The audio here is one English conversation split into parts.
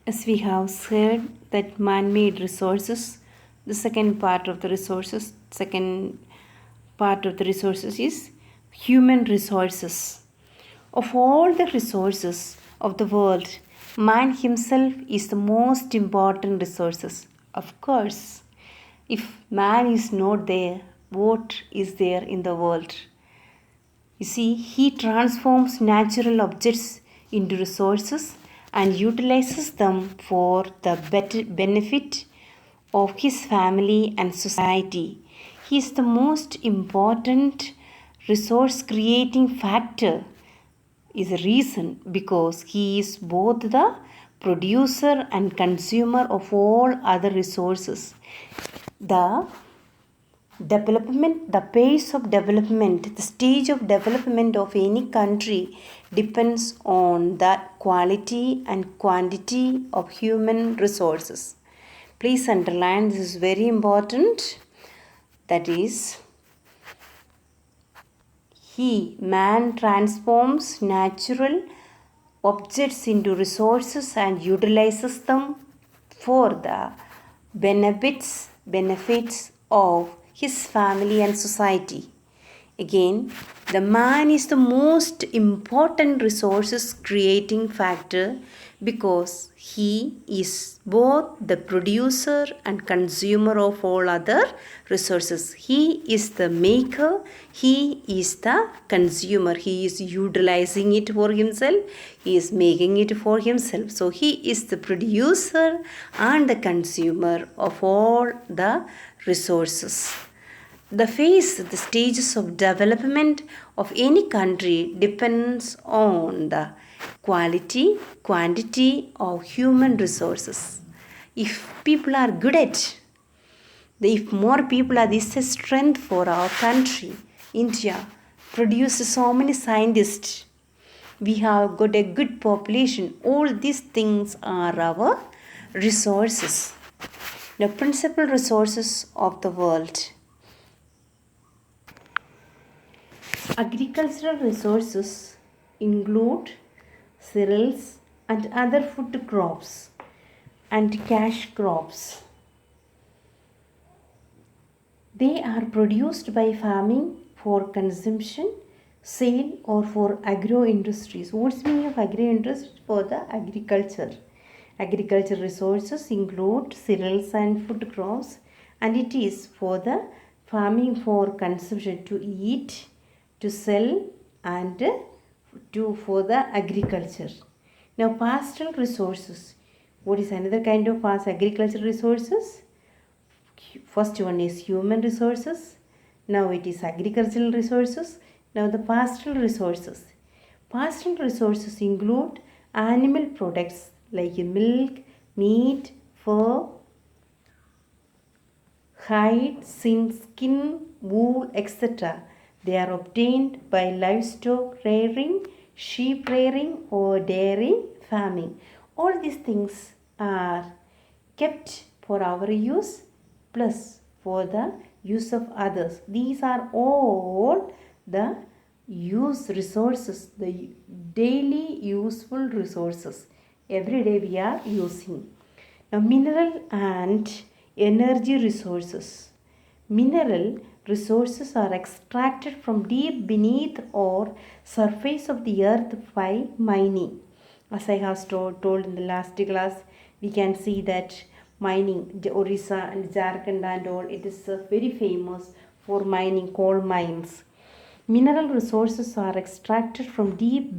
As we have said that man-made resources, the second part of the resources is human resources. Of all the resources of the world, man himself is the most important resources. Of course, if man is not there, what is there in the world? You see, he transforms natural objects into resources and utilizes them for the better benefit of his family and society. He is the most important resource creating factor is a reason because he is both the producer and consumer of all other resources. The the pace of development, the stage of development of any country depends on the quality and quantity of human resources. Please underline, this is very important. That is, man transforms natural objects into resources and utilizes them for the benefits of his family and society. Again, the man is the most important resources creating factor because he is both the producer and consumer of all other resources. He is the maker, he is the consumer. He is utilizing it for himself, he is making it for himself. So he is the producer and the consumer of all the resources. The stages of development of any country depends on the quantity of human resources. If people are good at, if more people are, this is a strength for our country. India produces so many scientists. We have got a good population. All these things are our resources. The principal resources of the world. Agricultural resources include cereals and other food crops and cash crops. They are produced by farming for consumption, sale or for agro-industries. What's the meaning of agro-industry? For the agriculture. Agricultural resources include cereals and food crops, and it is for the farming for consumption, to eat, to sell, and for the agriculture. Now, pastoral resources. What is another kind of agricultural resources? First one is human resources. Now it is agricultural resources. Now the pastoral resources. Pastoral resources include animal products like milk, meat, fur, hide, skin, wool, etc. They are obtained by livestock rearing, sheep rearing or dairy farming. All these things are kept for our use plus for the use of others. These are all the use resources, the daily useful resources. Every day we are using. Now, mineral and energy resources. Mineral resources are extracted from deep beneath or surface of the earth by mining. As I have told in the last class, we can see that mining, Orissa and Jharkhand and all, it is very famous for mining, coal mines. Mineral resources are extracted from deep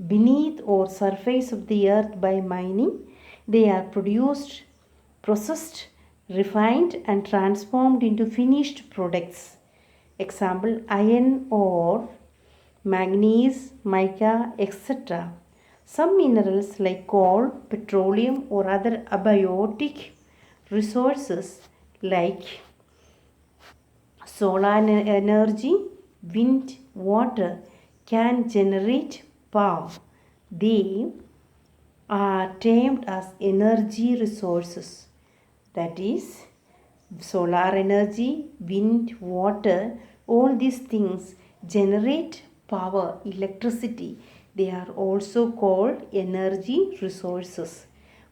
beneath or surface of the earth by mining. They are produced, processed, refined and transformed into finished products. Example, iron ore, manganese, mica, etc. Some minerals like coal, petroleum or other abiotic resources like solar energy, wind, water can generate power. They are termed as energy resources. That is, solar energy, wind, water, all these things generate power, electricity. They are also called energy resources.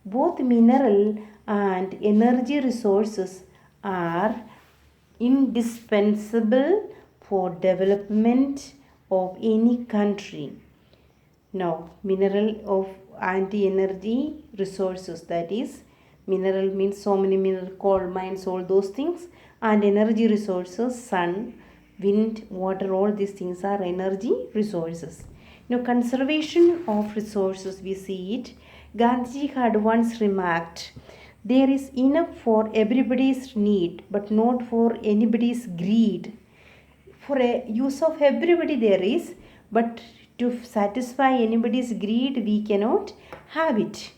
Both mineral and energy resources are indispensable for development of any country. Now, mineral of anti-energy resources, that is, mineral means so many mineral, coal mines, all those things, and energy resources, sun, wind, water, all these things are energy resources. Now, conservation of resources, we see it. Gandhiji had once remarked, there is enough for everybody's need, but not for anybody's greed. For a use of everybody there is, but to satisfy anybody's greed we cannot have it.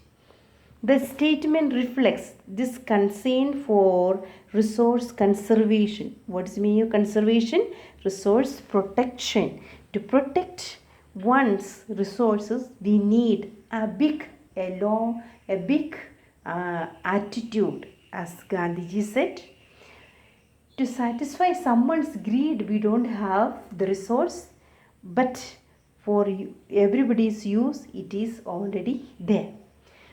The statement reflects this concern for resource conservation. What is the meaning of conservation? Resource protection. To protect one's resources, we need a big attitude, as Gandhiji said. To satisfy someone's greed, we don't have the resource, but for everybody's use, it is already there.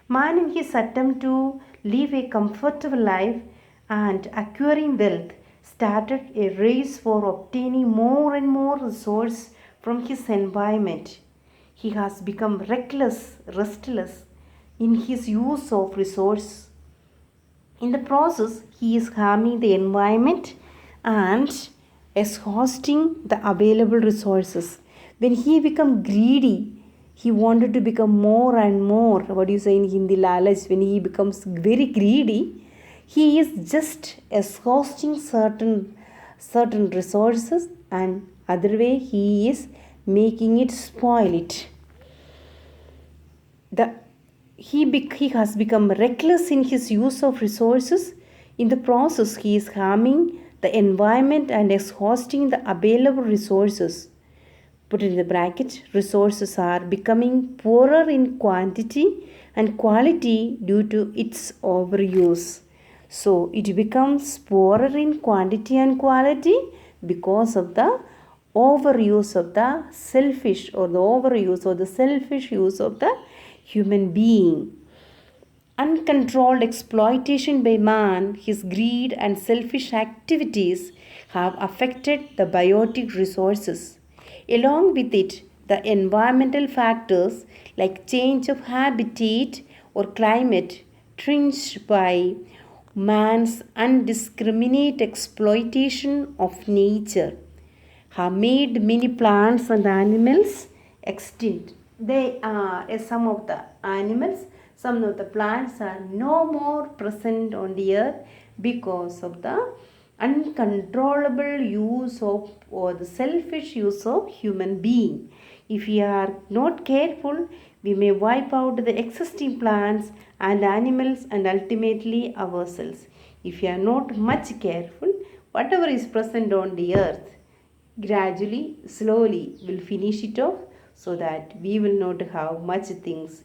Man, in his attempt to live a comfortable life and acquiring wealth, started a race for obtaining more and more resource from his environment. He has become reckless, restless in his use of resource. In the process, he is harming the environment and exhausting the available resources. When he become greedy, he wanted to become more and more. What do you say in Hindi? Lalach. When he becomes very greedy, he is just exhausting certain resources, and other way he is making it spoil it. He has become reckless in his use of resources. In the process, he is harming the environment and exhausting the available resources. Put in the bracket, resources are becoming poorer in quantity and quality due to its overuse. So, it becomes poorer in quantity and quality because of the overuse of the selfish or the overuse or the selfish use of the human being. Uncontrolled exploitation by man, his greed and selfish activities have affected the biotic resources. Along with it, the environmental factors like change of habitat or climate tinged by man's indiscriminate exploitation of nature have made many plants and animals extinct. They are some of the animals, some of the plants are no more present on the earth because of the uncontrollable use of or the selfish use of human being. If we are not careful, we may wipe out the existing plants and animals and ultimately ourselves. If we are not much careful, whatever is present on the earth gradually, slowly will finish it off, so that we will not have much things